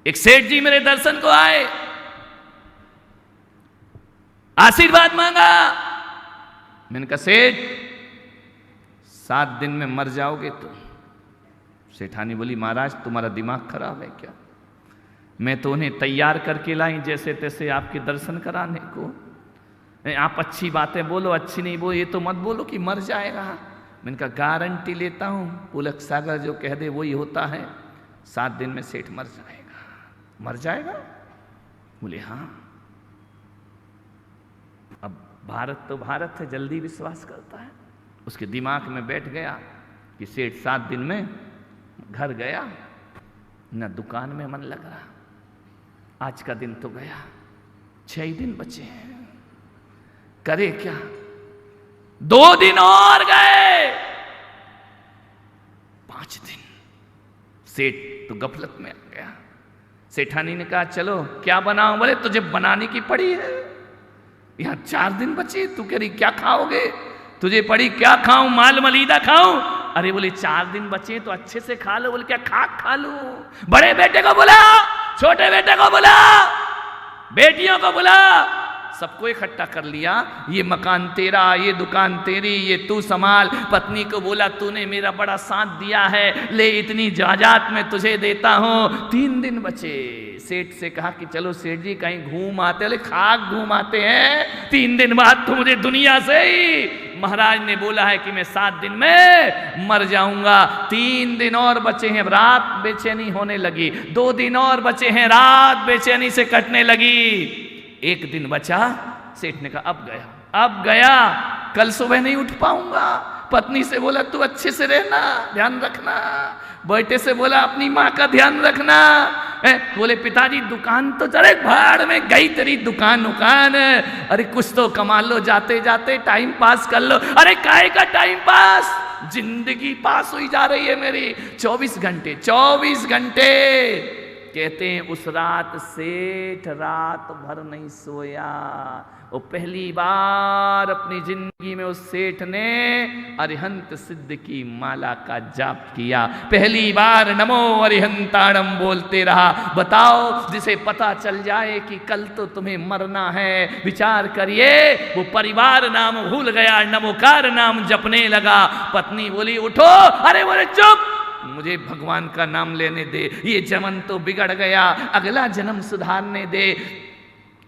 एक सेठ जी मेरे दर्शन को आए, आशीर्वाद मांगा। मैंने कहा सेठ 7 दिन में मर जाओगे तो। सेठानी बोली महाराज तुम्हारा दिमाग खराब है क्या? मैं तो उन्हें तैयार करके लाई जैसे तैसे आपके दर्शन कराने को। आप अच्छी बातें बोलो, अच्छी नहीं बोलो, ये तो मत बोलो कि मर जाएगा। मैंने कहा गारंटी लेता हूं पुलक सागर जो कह दे वही होता है, 7 दिन में सेठ मर जाएगा। मर जाएगा? बोले हाँ। अब भारत तो भारत है, जल्दी विश्वास करता है। उसके दिमाग में बैठ गया कि सेठ 7 दिन में घर गया, न दुकान में मन लग रहा। आज का दिन तो गया, 6 ही दिन बचे हैं, करे क्या? 2 दिन और गए, 5 दिन। सेठ तो गफलत में आ गया। सेठानी ने कहा चलो क्या बनाऊं? बोले तुझे बनाने की पड़ी है, यहां 4 दिन बचे, तू कह रही क्या खाओगे? तुझे पड़ी क्या खाऊं? माल मलीदा खाऊं? अरे बोले 4 दिन बचे तो अच्छे से खा लो। बोले क्या खाक खा लूं? बड़े बेटे को बुला, छोटे बेटे को बुला, बेटियों को बुला, सबको इकट्ठा कर लिया। ये मकान तेरा, ये दुकान तेरी, ये तू संभाल। पत्नी को बोला तूने मेरा बड़ा साथ दिया है, ले इतनी जायदाद मैं तुझे देता हूं। 3 दिन बचे। सेठ से कहा कि चलो सेठ जी कहीं घूम आते। बोले खाक घूम आते हैं, 3 दिन बाद तो मुझे दुनिया से ही महाराज ने बोला है कि मैं 7 दिन में मर जाऊंगा। 3 दिन और बचे हैं, रात बेचैनी होने लगी। 2 दिन और बचे हैं, रात बेचैनी से कटने लगी। 1 दिन बचा। सेठ ने कहा अब गया, अब गया, कल सुबह नहीं उठ पाऊंगा। पत्नी से बोला तू अच्छे से रहना, ध्यान रखना। बेटे से बोला अपनी माँ का ध्यान रखना। बोले पिताजी दुकान तो चले, भाड़ में गई तेरी दुकान उकान। अरे कुछ तो कमा लो, जाते जाते टाइम पास कर लो। अरे काहे का टाइम पास, जिंदगी पास हुई जा रही है मेरी। 24 घंटे 24 घंटे। कहते हैं उस रात सेठ रात भर नहीं सोया। वो पहली बार अपनी जिंदगी में उस सेठ ने अरिहंत सिद्ध की माला का जाप किया। पहली बार नमो अरिहंताणम बोलते रहा। बताओ जिसे पता चल जाए कि कल तो तुम्हें मरना है, विचार करिए वो परिवार नाम भूल गया, नमोकार नाम जपने लगा। पत्नी बोली उठो। अरे बोले चुप, मुझे भगवान का नाम लेने दे, ये जन्म तो बिगड़ गया, अगला जन्म सुधारने दे।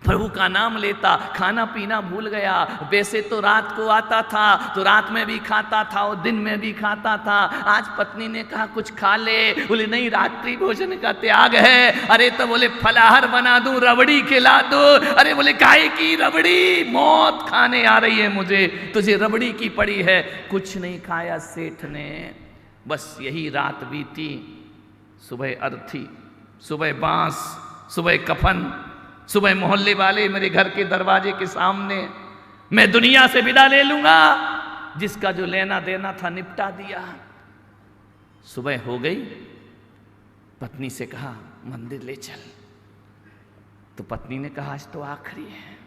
प्रभु का नाम लेता, खाना पीना भूल गया। वैसे तो रात को आता था तो रात में भी खाता था और दिन में भी खाता था। आज पत्नी ने कहा कुछ खा ले। बोले नहीं रात्रि भोजन का त्याग है। अरे तो बोले फलाहार बना दूं, रबड़ी खिला दो। अरे बोले काहे की रबड़ी, मौत खाने आ रही है मुझे, तुझे रबड़ी की पड़ी है। कुछ नहीं खाया सेठ ने। बस यही रात बीती। सुबह अर्थी, सुबह बांस, सुबह कफन, सुबह मोहल्ले वाले मेरे घर के दरवाजे के सामने। मैं दुनिया से विदा ले लूंगा, जिसका जो लेना देना था निपटा दिया। सुबह हो गई। पत्नी से कहा मंदिर ले चल। तो पत्नी ने कहा आज तो आखिरी है।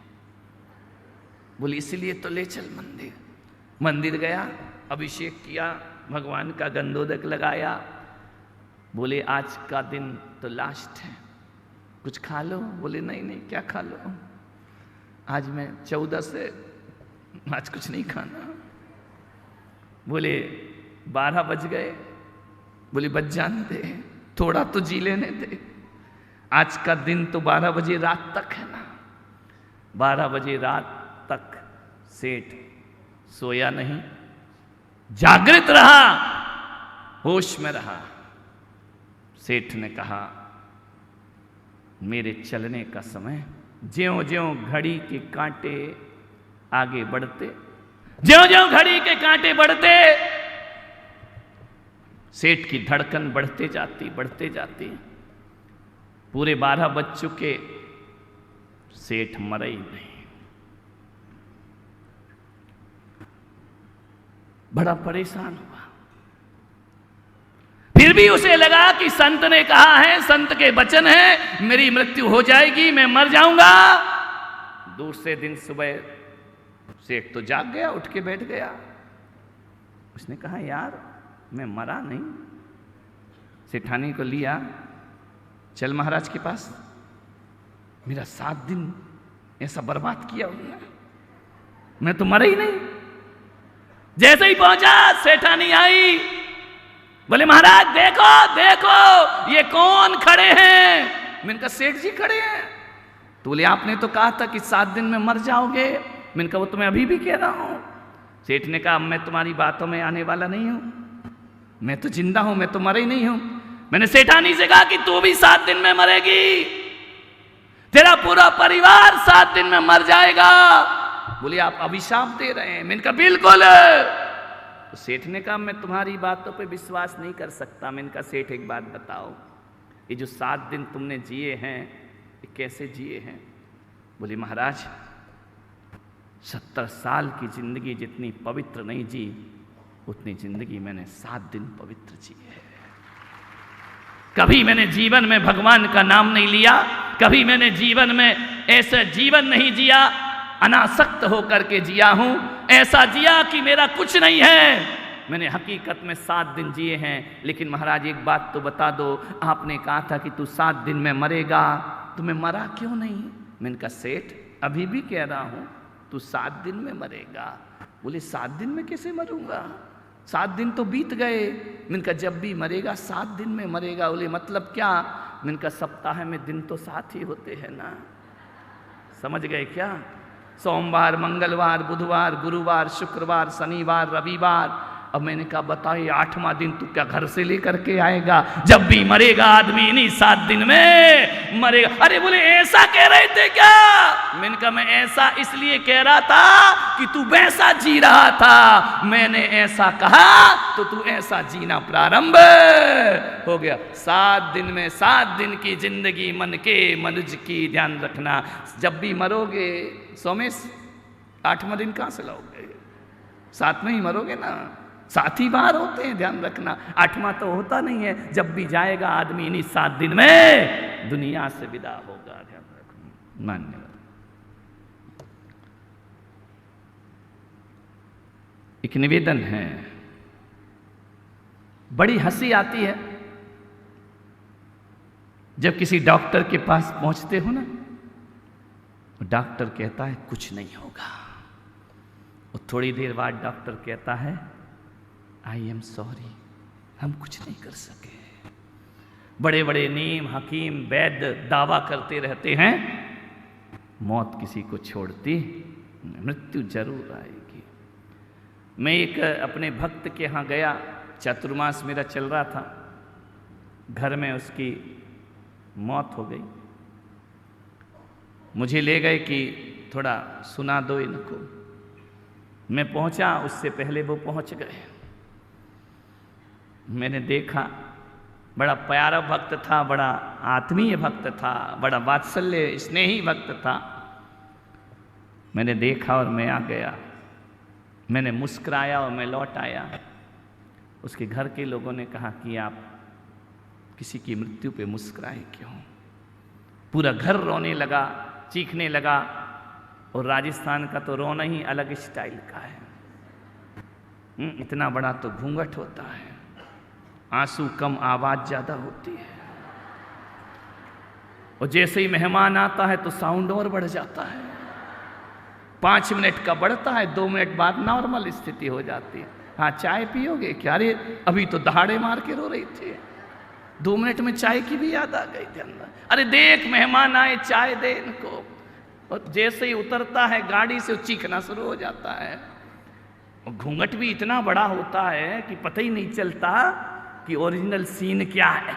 बोली इसलिए तो ले चल मंदिर। मंदिर गया, अभिषेक किया, भगवान का गंधोदक लगाया। बोले आज का दिन तो लास्ट है, कुछ खा लो। बोले नहीं नहीं क्या खा लो, आज मैं 14 से आज कुछ नहीं खाना। बोले 12 बज गए। बोले बच जाने दे, थोड़ा तो जी लेने दे। आज का दिन तो 12 बजे रात तक है ना। 12 बजे रात तक सेठ सोया नहीं, जागृत रहा, होश में रहा। सेठ ने कहा मेरे चलने का समय, ज्यों ज्यों घड़ी के कांटे आगे बढ़ते, ज्यों ज्यों घड़ी के कांटे बढ़ते, सेठ की धड़कन बढ़ते जाती बढ़ते जाती। पूरे 12 बज चुके, सेठ मरे ही नहीं। बड़ा परेशान हुआ। फिर भी उसे लगा कि संत ने कहा है, संत के वचन है, मेरी मृत्यु हो जाएगी, मैं मर जाऊंगा। दूसरे दिन सुबह सेठ तो जाग गया, उठ के बैठ गया। उसने कहा यार मैं मरा नहीं। सेठानी को लिया, चल महाराज के पास, मेरा 7 दिन ऐसा बर्बाद किया उन्होंने, मैं तो मरा ही नहीं। जैसे ही पहुंचा सेठानी आई, बोले महाराज देखो देखो ये कौन खड़े हैं। मैंने कहा सेठ जी खड़े हैं। तो बोले आपने तो कहा था कि 7 दिन में मर जाओगे। मैंने कहा वो तो मैं अभी भी कह रहा हूं। सेठ ने कहा मैं तुम्हारी बातों में आने वाला नहीं हूं, मैं तो जिंदा हूं, मैं तो मरा ही नहीं हूं। मैंने सेठानी से कहा कि तू भी 7 दिन में मरेगी, तेरा पूरा परिवार 7 दिन में मर जाएगा। बोले आप अभिशाप दे रहे हैं। मैंने कहा बिल्कुल। तो सेठ ने कहा मैं तुम्हारी बातों पे विश्वास नहीं कर सकता। मैंने कहा सेठ एक बात बताओ, ये जो 7 दिन तुमने जिए हैं ये कैसे जिए हैं। बोले महाराज 70 साल की जिंदगी जितनी पवित्र नहीं जी, उतनी जिंदगी मैंने 7 दिन पवित्र जी है। कभी मैंने जीवन में भगवान का नाम नहीं लिया, कभी मैंने जीवन में ऐसा जीवन नहीं जिया, अनासक्त होकर के जिया हूं, ऐसा जिया कि मेरा कुछ नहीं है। मैंने हकीकत में 7 दिन जिए हैं। लेकिन महाराज एक बात तो बता दो, आपने कहा था कि तू 7 दिन में मरेगा, तुम्हें मरा क्यों नहीं। मैंने कहा सेठ अभी भी कह रहा हूं तू 7 दिन में मरेगा। बोले 7 दिन में कैसे मरूंगा, 7 दिन तो बीत गए। मैंने कहा जब भी मरेगा 7 दिन में मरेगा। बोले मतलब क्या। मैंने कहा सप्ताह में दिन तो 7 ही होते हैं ना, समझ गए क्या। सोमवार, मंगलवार, बुधवार, गुरुवार, शुक्रवार, शनिवार, रविवार। अब मैंने कहा बताइए 8वां दिन तू क्या घर से लेकर के आएगा। जब भी मरेगा आदमी नहीं 7 दिन में मरेगा। अरे बोले ऐसा कह रहे थे क्या। मैंने कहा मैं ऐसा इसलिए कह रहा था कि तू वैसा जी रहा था, मैंने ऐसा कहा तो तू ऐसा जीना प्रारंभ हो गया। 7 दिन में 7 दिन की जिंदगी मन के मनुज की, ध्यान रखना। जब भी मरोगे सोमेश 8वां दिन कहां से लाओगे, 7 में ही मरोगे ना। 7 ही बार होते हैं, ध्यान रखना, 8वां तो होता नहीं है। जब भी जाएगा आदमी इन्हीं 7 दिन में दुनिया से विदा होगा, ध्यान रखना। मान्यवर एक निवेदन है, बड़ी हंसी आती है जब किसी डॉक्टर के पास पहुंचते हो ना, डॉक्टर कहता है कुछ नहीं होगा, और थोड़ी देर बाद डॉक्टर कहता है आई एम सॉरी, हम कुछ नहीं कर सके। बड़े बड़े नीम हकीम वैद्य दावा करते रहते हैं मौत किसी को छोड़ती, मृत्यु जरूर आएगी। मैं एक अपने भक्त के यहाँ गया, चातुर्मास मेरा चल रहा था, घर में उसकी मौत हो गई। मुझे ले गए कि थोड़ा सुना दो इनको। मैं पहुंचा, उससे पहले वो पहुंच गए। मैंने देखा, बड़ा प्यारा भक्त था, बड़ा आत्मीय भक्त था, बड़ा वात्सल्य स्नेही भक्त था। मैंने देखा और मैं आ गया। मैंने मुस्कुराया और मैं लौट आया। उसके घर के लोगों ने कहा कि आप किसी की मृत्यु पे मुस्कुराए क्यों। पूरा घर रोने लगा, चीखने लगा। और राजस्थान का तो रोना ही अलग स्टाइल का है। इतना बड़ा तो घूंघट होता है, आंसू कम आवाज ज्यादा होती है। और जैसे ही मेहमान आता है तो साउंड और बढ़ जाता है। 5 मिनट का बढ़ता है, 2 मिनट बाद नॉर्मल स्थिति हो जाती है। हाँ चाय पियोगे क्या, अरे अभी तो दहाड़े मार के रो रही थी। 2 मिनट में चाय की भी याद आ गई थी अंदर। अरे देख मेहमान आए, चाय दे इनको। और जैसे ही उतरता है गाड़ी से चीखना शुरू हो जाता है। और घूंघट भी इतना बड़ा होता है कि पता ही नहीं चलता कि ओरिजिनल सीन क्या है।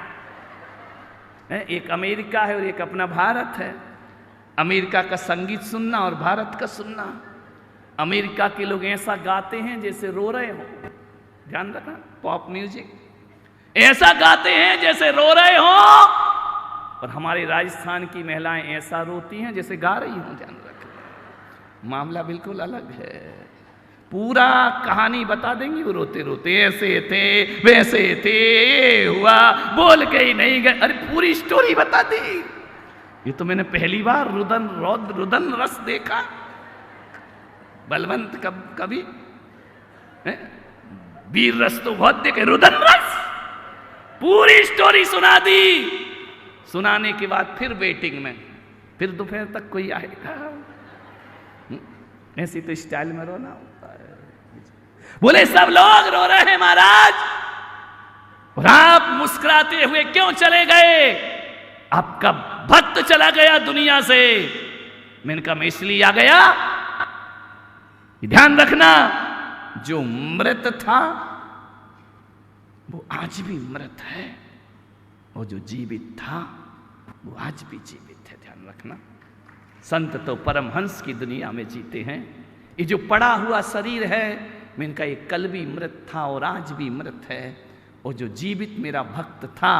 एक अमेरिका है और एक अपना भारत है। अमेरिका का संगीत सुनना और भारत का सुनना। अमेरिका के लोग ऐसा गाते हैं जैसे रो रहे हो, ध्यान रखना, पॉप म्यूजिक ऐसा गाते हैं जैसे रो रहे हो। और हमारे राजस्थान की महिलाएं ऐसा रोती हैं जैसे गा रही हूं, ध्यान रखना। मामला बिल्कुल अलग है। पूरा कहानी बता देंगी वो रोते रोते, ऐसे थे वैसे थे, ये हुआ, बोल के ही नहीं गए। अरे पूरी स्टोरी बता दी। ये तो मैंने पहली बार रुदन रस देखा। बलवंत कभी वीर रस तो बहुत देखे, रुदन रस पूरी स्टोरी सुना दी। सुनाने के बाद फिर वेटिंग में, फिर दोपहर तक कोई आएगा। ऐसी तो स्टाइल में रोना होता है। बोले सब लोग रो रहे हैं महाराज, और आप मुस्कुराते हुए क्यों चले गए? आपका भक्त चला गया दुनिया से। मैंने कहा मैं इसलिए आ गया, ध्यान रखना, जो मृत था वो आज भी मृत है, और जो जीवित था वो आज भी जीवित है। ध्यान रखना, संत तो परमहंस की दुनिया में जीते हैं। ये जो पड़ा हुआ शरीर है, मैं इनका ये कल भी मृत था और आज भी मृत है, और जो जीवित मेरा भक्त था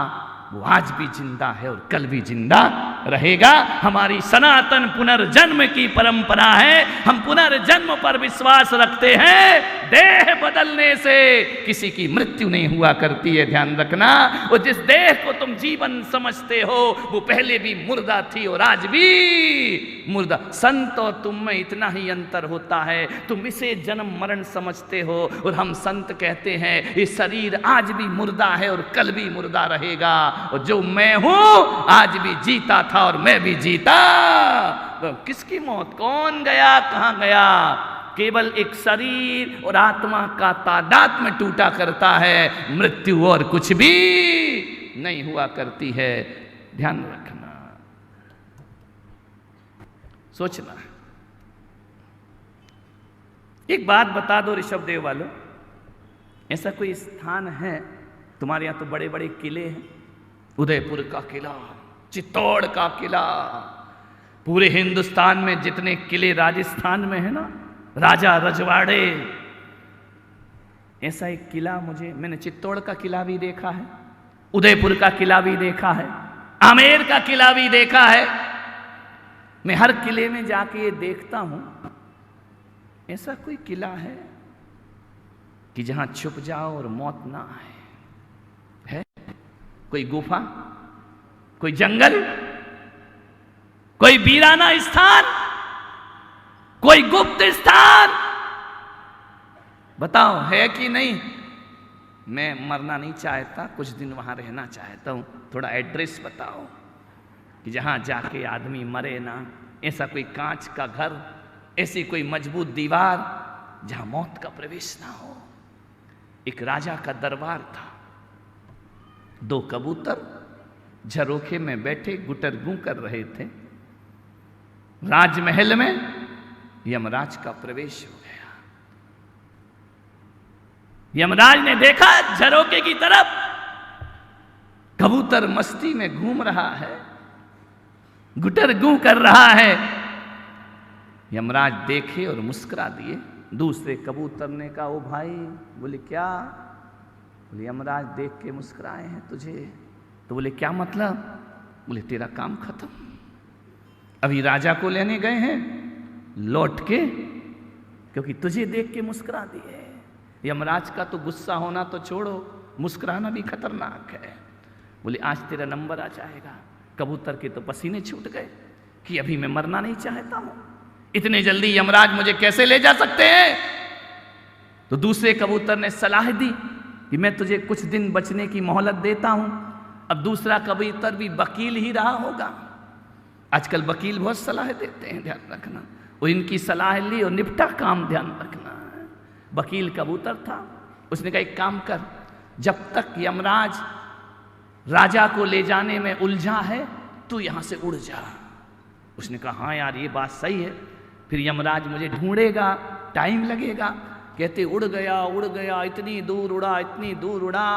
वो आज भी जिंदा है और कल भी जिंदा रहेगा। हमारी सनातन पुनर्जन्म की परंपरा है, हम पुनर्जन्म पर विश्वास रखते हैं। देह बदलने से किसी की मृत्यु नहीं हुआ करती है, ध्यान रखना। और जिस देह को तुम जीवन समझते हो वो पहले भी मुर्दा थी और आज भी मुर्दा। संत और तुम में इतना ही अंतर होता है, तुम इसे जन्म मरण समझते हो और हम संत कहते हैं ये शरीर आज भी मुर्दा है और कल भी मुर्दा रहेगा, और जो मैं हूं आज भी जीता था और मैं भी जीता। तो किसकी मौत, कौन गया, कहां गया? केवल एक शरीर और आत्मा का तादाद में टूटा करता है, मृत्यु और कुछ भी नहीं हुआ करती है। ध्यान रखना, सोचना। एक बात बता दो ऋषभदेव वालों, ऐसा कोई स्थान है तुम्हारे यहां? तो बड़े बड़े किले हैं, उदयपुर का किला, चित्तौड़ का किला, पूरे हिंदुस्तान में जितने किले राजस्थान में है ना, राजा रजवाड़े, ऐसा एक किला मैंने चित्तौड़ का किला भी देखा है, उदयपुर का किला भी देखा है, आमेर का किला भी देखा है। मैं हर किले में जाके ये देखता हूं, ऐसा कोई किला है कि जहां छुप जाओ और मौत ना आए? है कोई गुफा, कोई जंगल, कोई वीराना स्थान, कोई गुप्त स्थान? बताओ है कि नहीं? मैं मरना नहीं चाहता, कुछ दिन वहां रहना चाहता हूं। थोड़ा एड्रेस बताओ कि जहां जाके आदमी मरे ना। ऐसा कोई कांच का घर, ऐसी कोई मजबूत दीवार जहां मौत का प्रवेश ना हो। एक राजा का दरबार था, 2 कबूतर झरोखे में बैठे गुटर गूं कर रहे थे। राजमहल में यमराज का प्रवेश हो गया। यमराज ने देखा झरोखे की तरफ कबूतर मस्ती में घूम रहा है, गुटर गूं कर रहा है। यमराज देखे और मुस्कुरा दिए। दूसरे कबूतर ने कहा, ओ भाई। बोले क्या? बोले यमराज देख के मुस्कुराए हैं तुझे। तो बोले क्या मतलब? बोले तेरा काम खत्म, अभी राजा को लेने गए हैं, लौट के, क्योंकि तुझे देख के मुस्कुरा दिए। यमराज का तो गुस्सा होना तो छोड़ो, मुस्कुराना भी खतरनाक है। बोले आज तेरा नंबर आ जाएगा। कबूतर के तो पसीने छूट गए कि अभी मैं मरना नहीं चाहता हूं, इतने जल्दी यमराज मुझे कैसे ले जा सकते हैं? तो दूसरे कबूतर ने सलाह दी कि मैं तुझे कुछ दिन बचने की मोहलत देता हूं। अब दूसरा कबूतर भी वकील ही रहा होगा, आजकल वकील बहुत सलाह देते हैं, ध्यान रखना। वो इनकी सलाह ली और निपटा काम, ध्यान रखना। वकील कबूतर था, उसने कहा एक काम कर, जब तक यमराज राजा को ले जाने में उलझा है तू यहां से उड़ जा। उसने कहा हाँ यार ये बात सही है, फिर यमराज मुझे ढूंढेगा, टाइम लगेगा। कहते उड़ गया, इतनी दूर उड़ा, इतनी दूर उड़ा।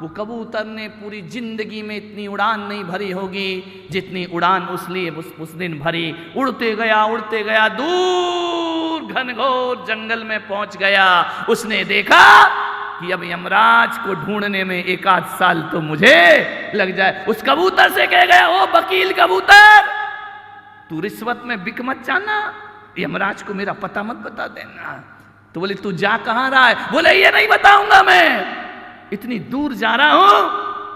वो कबूतर ने पूरी जिंदगी में इतनी उड़ान नहीं भरी होगी जितनी उड़ान उस दिन भरी। उड़ते गया, दूर घनघोर जंगल में पहुंच गया। उसने देखा कि अब यमराज को ढूंढने में 1 आध साल तो मुझे लग जाए। उस कबूतर से कह गया, ओ वकील कबूतर, तू रिश्वत में बिक मत जाना, यमराज को मेरा पता मत बता देना। तो बोले तू जा कहां रहा है? बोले ये नहीं बताऊंगा, मैं इतनी दूर जा रहा हूं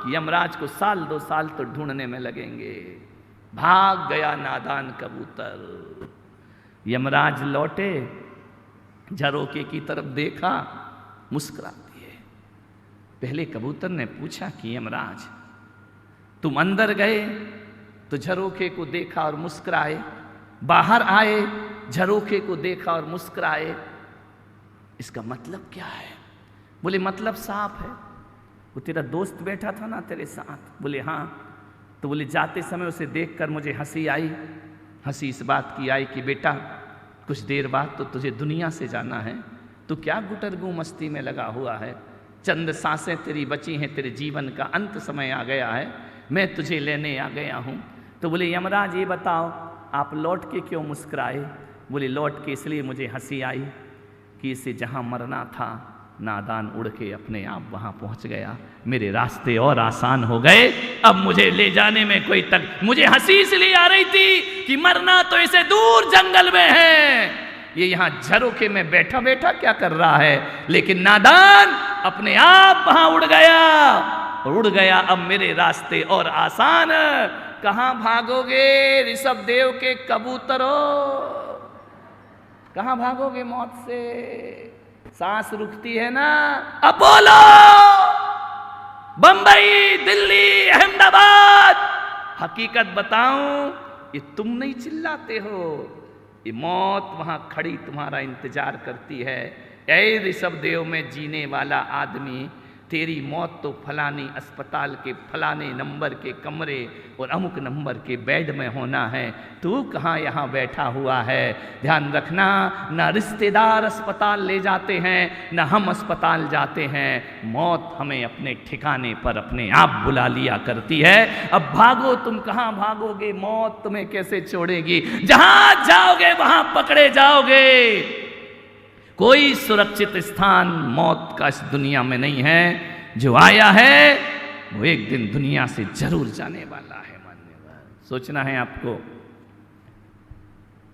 कि यमराज को 1-2 साल तो ढूंढने में लगेंगे। भाग गया नादान कबूतर। यमराज लौटे, झरोखे की तरफ देखा, मुस्कुरा दिए। पहले कबूतर ने पूछा कि यमराज तुम अंदर गए तो झरोखे को देखा और मुस्कुराए, बाहर आए, झरोखे को देखा और मुस्कुराए। इसका मतलब क्या है? बोले मतलब साफ है। वो तेरा दोस्त बैठा था ना तेरे साथ? बोले हाँ। तो बोले जाते समय उसे देखकर मुझे हंसी आई। हंसी इस बात की आई कि बेटा कुछ देर बाद तो तुझे दुनिया से जाना है, तू क्या गुटरगू मस्ती में लगा हुआ है, चंद सांसें तेरी बची हैं, तेरे जीवन का अंत समय आ गया है, मैं तुझे लेने आ गया हूँ। तो बोले यमराज ये बताओ आप लौट के क्यों मुस्कुराए? बोले लौट के इसलिए मुझे हंसी आई कि इसे जहाँ मरना था नादान उड़ के अपने आप वहाँ पहुँच गया, मेरे रास्ते और आसान हो गए, अब मुझे ले जाने में कोई तक। मुझे हंसी इसलिए आ रही थी कि मरना तो इसे दूर जंगल में है, ये यहाँ झरोखे में बैठा बैठा क्या कर रहा है, लेकिन नादान अपने आप वहाँ उड़ गया, अब मेरे रास्ते और आसान। कहाँ भागोगे ऋषभ देव के कबूतरों, कहाँ भागोगे मौत से? सांस रुकती है ना, अपोलो, बंबई, दिल्ली, अहमदाबाद, हकीकत बताऊं ये तुम नहीं चिल्लाते हो, ये मौत वहां खड़ी तुम्हारा इंतजार करती है। ऐ ऋषभ देव में जीने वाला आदमी, तेरी मौत तो फलानी अस्पताल के फलाने नंबर के कमरे और अमुक नंबर के बेड में होना है, तू कहाँ यहाँ बैठा हुआ है? ध्यान रखना, ना रिश्तेदार अस्पताल ले जाते हैं, ना हम अस्पताल जाते हैं, मौत हमें अपने ठिकाने पर अपने आप बुला लिया करती है। अब भागो, तुम कहाँ भागोगे? मौत तुम्हें कैसे छोड़ेगी? जहां जाओगे वहां पकड़े जाओगे। कोई सुरक्षित स्थान मौत का इस दुनिया में नहीं है, जो आया है वो एक दिन दुनिया से जरूर जाने वाला है। मान्यवर, सोचना है आपको,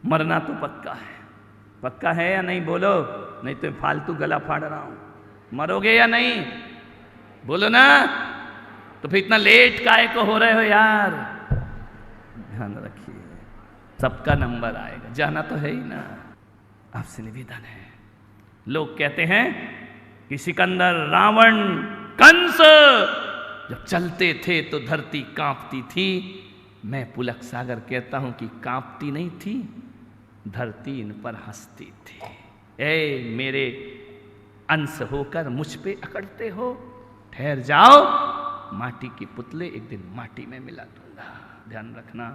मरना तो पक्का है या नहीं? बोलो, नहीं तो फालतू गला फाड़ रहा हूं। मरोगे या नहीं? बोलो ना, तो फिर इतना लेट काहे को हो रहे हो यार? ध्यान रखिए, सबका नंबर आएगा, जाना तो है ही ना। आपसे निवेदन है, लोग कहते हैं कि सिकंदर, रावण, कंस जब चलते थे तो धरती कांपती थी। मैं पुलक सागर कहता हूं कि कांपती नहीं थी, धरती इन पर हंसती थी। ए मेरे अंश होकर मुझ पे अकड़ते हो, ठहर जाओ, माटी के पुतले एक दिन माटी में मिला दूंगा। ध्यान रखना,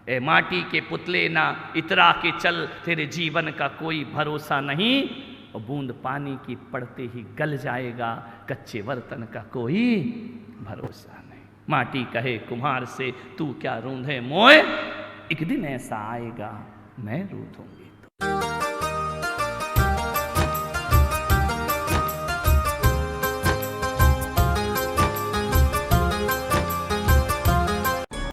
ए माटी के पुतले ना इतरा के चल, तेरे जीवन का कोई भरोसा नहीं, और बूंद पानी की पड़ते ही गल जाएगा, कच्चे बर्तन का कोई भरोसा नहीं। माटी कहे कुम्हार से, तू क्या रूंधे मोए, एक दिन ऐसा आएगा मैं रूधूंगी।